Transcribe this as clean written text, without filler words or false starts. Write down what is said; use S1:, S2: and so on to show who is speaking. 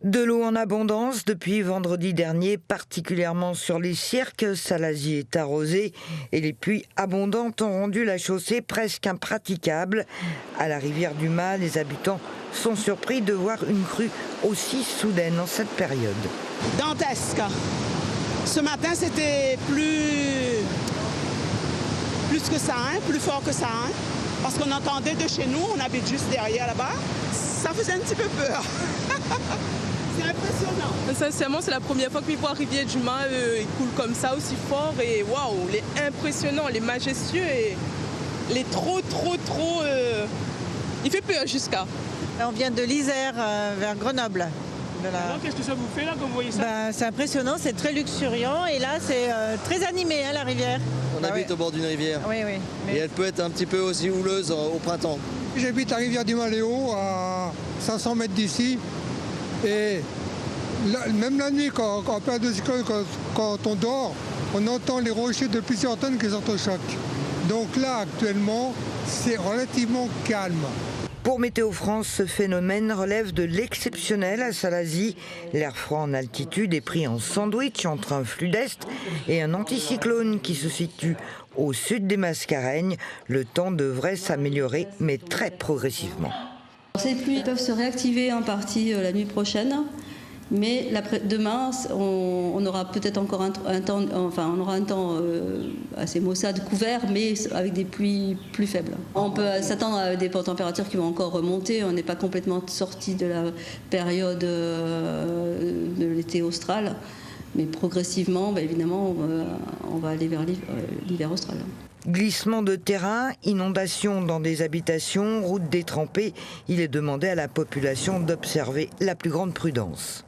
S1: De l'eau en abondance depuis vendredi dernier, particulièrement sur les cirques. Salazie est arrosée et les pluies abondantes ont rendu la chaussée presque impraticable. À la rivière du Mas, les habitants sont surpris de voir une crue aussi soudaine en cette période.
S2: Dantesque. Ce matin, c'était plus que ça, plus fort que ça. Parce qu'on entendait de chez nous, on habite juste derrière là-bas. Ça faisait un petit peu peur. C'est impressionnant.
S3: Sincèrement, c'est la première fois que je vois Rivière du Mas il coule comme ça aussi fort et waouh, il est impressionnant, il est majestueux et il est trop. Il fait peur jusqu'à.
S4: On vient de l'Isère vers Grenoble.
S5: Alors, qu'est-ce que ça vous fait là quand vous voyez ça?
S4: C'est impressionnant, c'est très luxuriant et là c'est très animé la rivière.
S6: On habite au bord d'une rivière.
S4: Oui.
S6: Et elle peut être un petit peu aussi houleuse au printemps.
S7: J'habite à Rivière du Maléo, à 500 mètres d'ici. Et là, même la nuit, quand on dort, on entend les rochers de plusieurs tonnes qui s'entrechoquent. Donc là, actuellement, c'est relativement calme.
S1: Pour Météo France, ce phénomène relève de l'exceptionnel à Salazie. L'air froid en altitude est pris en sandwich entre un flux d'est et un anticyclone qui se situe au sud des Mascareignes. Le temps devrait s'améliorer, mais très progressivement.
S8: Ces pluies peuvent se réactiver en partie la nuit prochaine, mais demain, on aura peut-être encore un temps assez maussade, couvert, mais avec des pluies plus faibles. On peut s'attendre à des températures qui vont encore remonter. On n'est pas complètement sorti de la période de l'été austral, mais progressivement, évidemment, on va aller vers l'hiver austral.
S1: Glissement de terrain, inondations dans des habitations, routes détrempées. Il est demandé à la population d'observer la plus grande prudence.